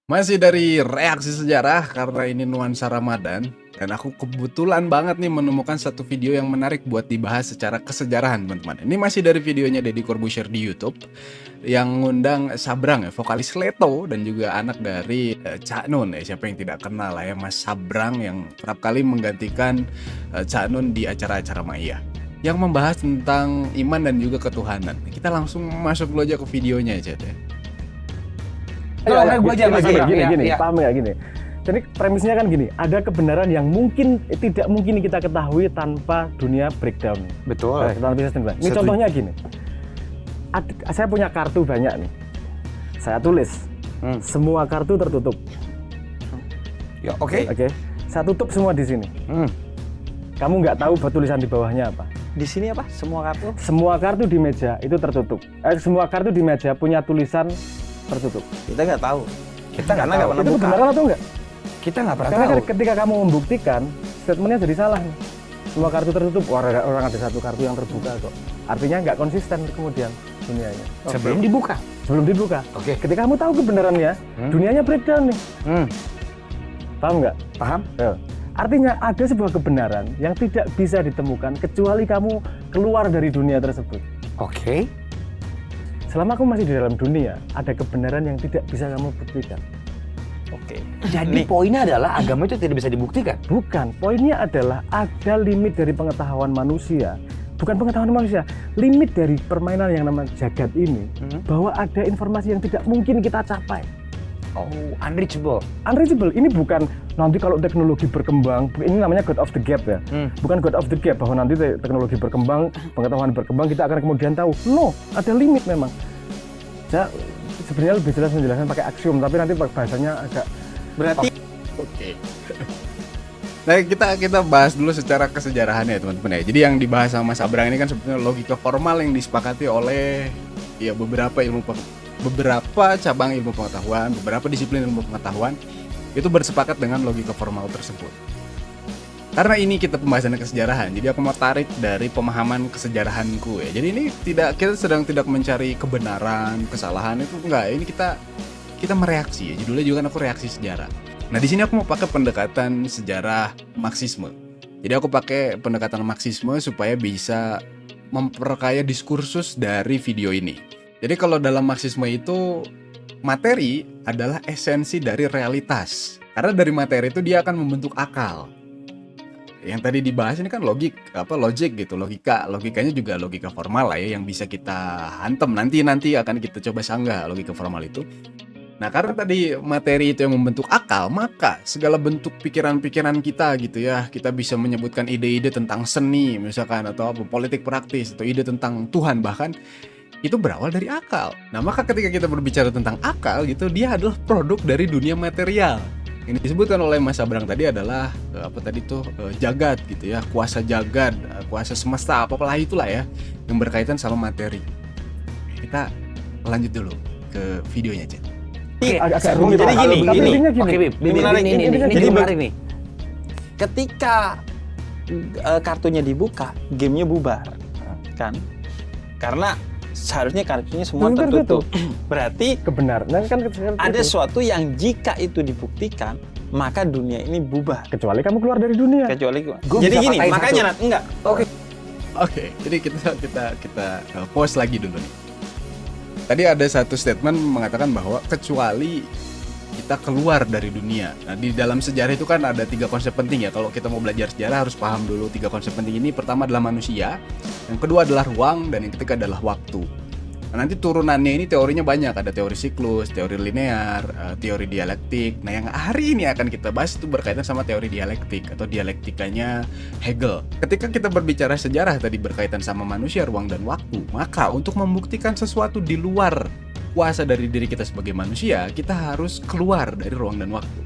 Masih dari reaksi sejarah karena ini nuansa Ramadan dan aku kebetulan banget nih menemukan satu video yang menarik buat dibahas secara kesejarahan teman-teman. Ini masih dari videonya Deddy Corbuzier di YouTube yang ngundang Sabrang ya, vokalis Leto dan juga anak dari Cak Nun ya. Siapa yang tidak kenal lah ya Mas Sabrang yang kerap kali menggantikan Cak Nun di acara-acara Maya yang membahas tentang iman dan juga ketuhanan. Kita langsung masuk dulu aja ke videonya aja deh. Gue aja Mas Abraham. Gini, paham ya gini. Jadi premisnya kan gini, ada kebenaran yang mungkin tidak mungkin kita ketahui tanpa dunia breakdown. Betul. Tanpa bisa tenggelam. Ini contohnya gini. Saya punya kartu banyak nih. Saya tulis. Semua kartu tertutup. Ya, oke. Oke. Saya tutup semua di sini. Kamu nggak tahu tulisan di bawahnya apa? Di sini apa? Semua kartu? Semua kartu di meja itu tertutup. Semua kartu di meja punya tulisan tertutup. Kita nggak tahu. Kita nggak pernah Itu buka. kebenaran atau enggak? Kita nggak pernah Karena tahu. ketika kamu membuktikan, statementnya jadi salah nih. Semua kartu tertutup, orang ada satu kartu yang terbuka kok. Artinya nggak konsisten kemudian dunianya. Sebelum dibuka. Sebelum dibuka. Oke. Ketika kamu tahu kebenarannya, dunianya breakdown nih. Paham nggak? Paham? Ya. Artinya ada sebuah kebenaran yang tidak bisa ditemukan kecuali kamu keluar dari dunia tersebut. Oke. Selama kamu masih di dalam dunia, ada kebenaran yang tidak bisa kamu buktikan. Oke. Jadi poinnya adalah agama itu tidak bisa dibuktikan. Bukan, poinnya adalah ada limit dari pengetahuan manusia. Bukan pengetahuan manusia, limit dari permainan yang namanya jagat ini, bahwa ada informasi yang tidak mungkin kita capai. Oh, unreachable. Unreachable, ini bukan nanti kalau teknologi berkembang, ini namanya God of the Gap ya. Bukan God of the Gap, bahwa nanti teknologi berkembang, pengetahuan berkembang, kita akan kemudian tahu. No, ada limit memang. Saya sebenarnya lebih jelas menjelaskan pakai aksiom, tapi nanti bahasanya agak... Berarti Oke. Nah, kita bahas dulu secara kesejarahannya ya teman-teman ya. Jadi yang dibahas sama Mas Abrang ini kan sebetulnya logika formal yang disepakati oleh ya beberapa cabang ilmu pengetahuan, beberapa disiplin ilmu pengetahuan itu bersepakat dengan logika formal tersebut. Karena ini kita pembahasannya kesejarahan, jadi aku mau tarik dari pemahaman kesejarahanku ya. Jadi ini kita sedang tidak mencari kebenaran, kesalahan itu enggak. Ini kita mereaksi ya. Judulnya juga kan aku reaksi sejarah. Nah, di sini aku mau pakai pendekatan sejarah Marxisme. Jadi aku pakai pendekatan Marxisme supaya bisa memperkaya diskursus dari video ini. Jadi kalau dalam Marxisme itu materi adalah esensi dari realitas. Karena dari materi itu dia akan membentuk akal. Yang tadi dibahas ini kan logik gitu, logikanya juga logika formal lah ya yang bisa kita hantem nanti akan kita coba sanggah logika formal itu. Nah, karena tadi materi itu yang membentuk akal, maka segala bentuk pikiran-pikiran kita gitu ya, kita bisa menyebutkan ide-ide tentang seni misalkan atau politik praktis atau ide tentang Tuhan bahkan itu berawal dari akal. Nah, maka ketika kita berbicara tentang akal gitu, dia adalah produk dari dunia material. Yang disebutkan oleh Mas Abrang tadi adalah jagat gitu ya, kuasa jagat, kuasa semesta, apalah itulah ya, yang berkaitan sama materi. Kita lanjut dulu ke videonya aja. agak rumit. Jadi gini. Oke, Bib. Jadi menarik nih. Ketika kartunya dibuka, gamenya bubar, kan? Karena seharusnya kartunya semua tertutup. Berarti kebenaran kan ada sesuatu yang jika itu dibuktikan, maka dunia ini bubar. kecuali kamu keluar dari dunia. Kecuali jadi gini, makanya enggak. Oke, jadi kita pause lagi dulu nih. Tadi ada satu statement mengatakan bahwa kecuali kita keluar dari dunia. Nah, di dalam sejarah itu kan ada 3 konsep penting ya. Kalau kita mau belajar sejarah harus paham dulu 3 konsep penting ini. Pertama adalah manusia, yang kedua adalah ruang, dan yang ketiga adalah waktu. Nah, nanti turunannya ini teorinya banyak. Ada teori siklus, teori linear, teori dialektik. Nah, yang hari ini akan kita bahas itu berkaitan sama teori dialektik atau dialektikanya Hegel. Ketika kita berbicara sejarah tadi berkaitan sama manusia, ruang, dan waktu, maka untuk membuktikan sesuatu di luar kuasa dari diri kita sebagai manusia, kita harus keluar dari ruang dan waktu.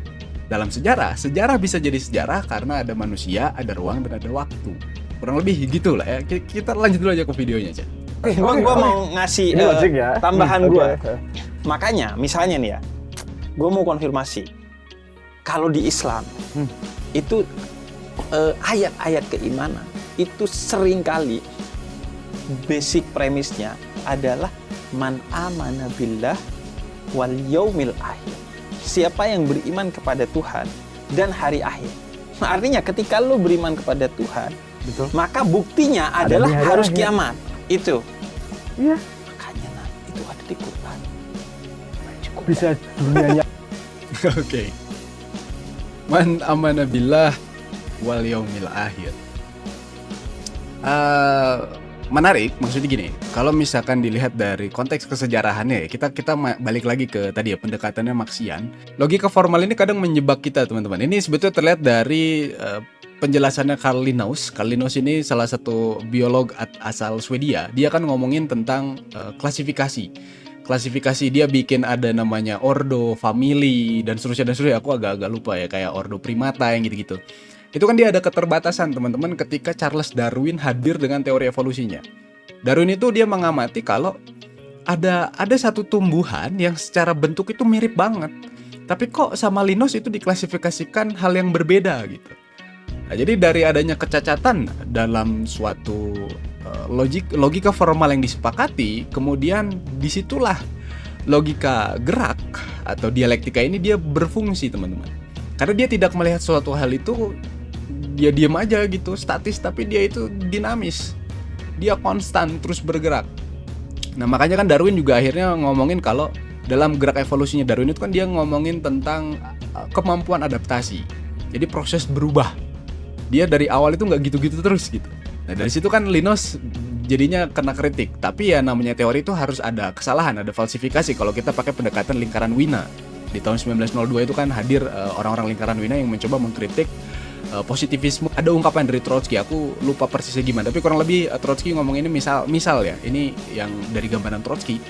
Dalam sejarah bisa jadi sejarah karena ada manusia, ada ruang, dan ada waktu. Kurang lebih gitu lah ya. Kita lanjut dulu aja ke videonya aja. Gua mau ngasih tambahan gua. Makanya misalnya nih ya, gua mau konfirmasi. Kalau di Islam itu ayat-ayat keimanan itu seringkali basic premisnya adalah man amana billah wal yaumil akhir. siapa yang beriman kepada Tuhan dan hari akhir. Artinya ketika lo beriman kepada Tuhan, Betul. maka buktinya Ada adalah di hari harus akhir. kiamat. Itu. Iya. Makanya itu ada di Quran. Cukup. Bisa dunianya. Oke. Man amana billah wal yaumil akhir. Menarik, maksudnya gini, kalau misalkan dilihat dari konteks kesejarahannya ya, kita balik lagi ke tadi ya, pendekatannya Marxian. Logika formal ini kadang menjebak kita, teman-teman. Ini sebetulnya terlihat dari penjelasannya Carl Linnaeus. Carl Linnaeus ini salah satu biolog asal Swedia. Dia kan ngomongin tentang klasifikasi. Klasifikasi, dia bikin ada namanya ordo, family, dan seterusnya. Aku agak-agak lupa ya, kayak ordo primata yang gitu-gitu. Itu kan dia ada keterbatasan, teman-teman, ketika Charles Darwin hadir dengan teori evolusinya. Darwin itu dia mengamati kalau ada satu tumbuhan yang secara bentuk itu mirip banget, tapi kok sama Linnaeus itu diklasifikasikan hal yang berbeda gitu. Nah, jadi dari adanya kecacatan dalam suatu logika formal yang disepakati, kemudian disitulah logika gerak atau dialektika ini dia berfungsi, teman-teman. Karena dia tidak melihat suatu hal itu dia diam aja gitu, statis, tapi dia itu dinamis. Dia konstan, terus bergerak. Nah, makanya kan Darwin juga akhirnya ngomongin kalau dalam gerak evolusinya Darwin itu kan dia ngomongin tentang kemampuan adaptasi. Jadi proses berubah. Dia dari awal itu nggak gitu-gitu terus gitu. Nah, dari situ kan Linnaeus jadinya kena kritik. Tapi ya namanya teori itu harus ada kesalahan, ada falsifikasi kalau kita pakai pendekatan lingkaran Wina. Di tahun 1902 itu kan hadir orang-orang lingkaran Wina yang mencoba mengkritik positivisme. Ada ungkapan dari Trotsky, aku lupa persisnya gimana, tapi kurang lebih Trotsky ngomong ini misal ya, ini yang dari gambaran Trotsky.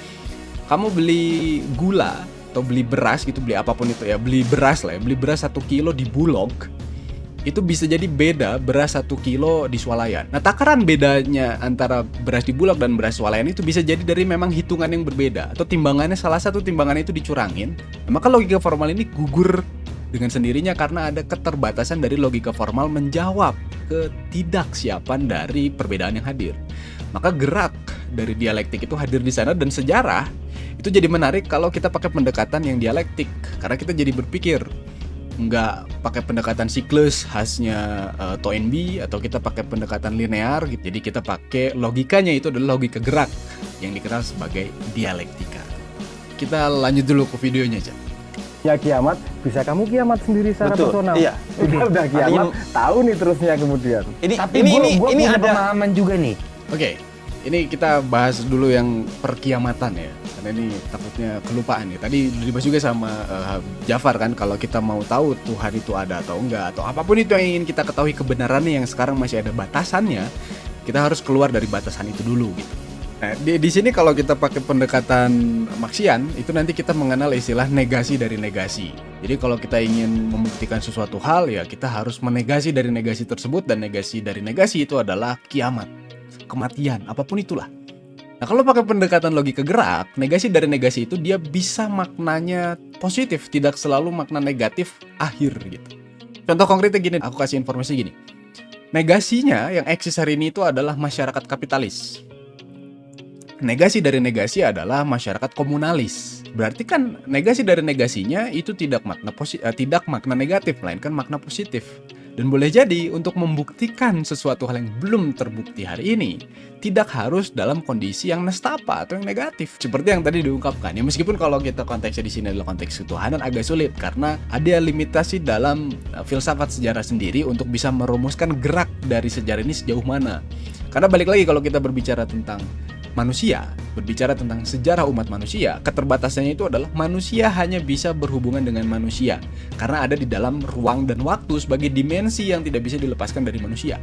Kamu beli gula atau beli beras gitu, beli apapun itu ya, beli beras 1 kilo di Bulog, itu bisa jadi beda beras 1 kilo di swalayan. Nah, takaran bedanya antara beras di Bulog dan beras swalayan itu bisa jadi dari memang hitungan yang berbeda, atau timbangannya, salah satu timbangannya itu dicurangin. Nah, maka logika formal ini gugur dengan sendirinya karena ada keterbatasan dari logika formal menjawab ketidaksiapan dari perbedaan yang hadir. Maka gerak dari dialektik itu hadir di sana, dan sejarah itu jadi menarik kalau kita pakai pendekatan yang dialektik, karena kita jadi berpikir nggak pakai pendekatan siklus khasnya Toynbee, atau kita pakai pendekatan linear gitu. Jadi kita pakai logikanya itu adalah logika gerak yang dikenal sebagai dialektika. Kita lanjut dulu ke videonya aja. Ya kiamat, bisa kamu kiamat sendiri secara Betul, personal. iya. Udah kiamat, tahu nih terusnya kemudian. Tapi gue punya ada pemahaman juga nih. Oke, ini kita bahas dulu yang perkiamatan ya, karena ini takutnya kelupaan ya. Tadi dibahas juga sama Jafar kan, kalau kita mau tahu Tuhan itu ada atau enggak, atau apapun itu yang ingin kita ketahui kebenarannya yang sekarang masih ada batasannya, kita harus keluar dari batasan itu dulu gitu. Nah, di sini kalau kita pakai pendekatan Marxian, itu nanti kita mengenal istilah negasi dari negasi. Jadi kalau kita ingin membuktikan sesuatu hal, ya kita harus menegasi dari negasi tersebut, dan negasi dari negasi itu adalah kiamat, kematian, apapun itulah. Nah, kalau pakai pendekatan logika gerak, negasi dari negasi itu dia bisa maknanya positif, tidak selalu makna negatif akhir gitu. Contoh konkretnya gini, aku kasih informasi gini. Negasinya yang eksis hari ini itu adalah masyarakat kapitalis. Negasi dari negasi adalah masyarakat komunalis. Berarti kan negasi dari negasinya itu tidak makna negatif, melainkan makna positif. Dan boleh jadi untuk membuktikan sesuatu hal yang belum terbukti hari ini, tidak harus dalam kondisi yang nestapa atau yang negatif. Seperti yang tadi diungkapkan. Ya, meskipun kalau kita konteksnya di sini adalah konteks ketuhanan, agak sulit karena ada limitasi dalam filsafat sejarah sendiri untuk bisa merumuskan gerak dari sejarah ini sejauh mana. Karena balik lagi, kalau kita berbicara tentang manusia, berbicara tentang sejarah umat manusia, keterbatasannya itu adalah manusia hanya bisa berhubungan dengan manusia karena ada di dalam ruang dan waktu sebagai dimensi yang tidak bisa dilepaskan dari manusia.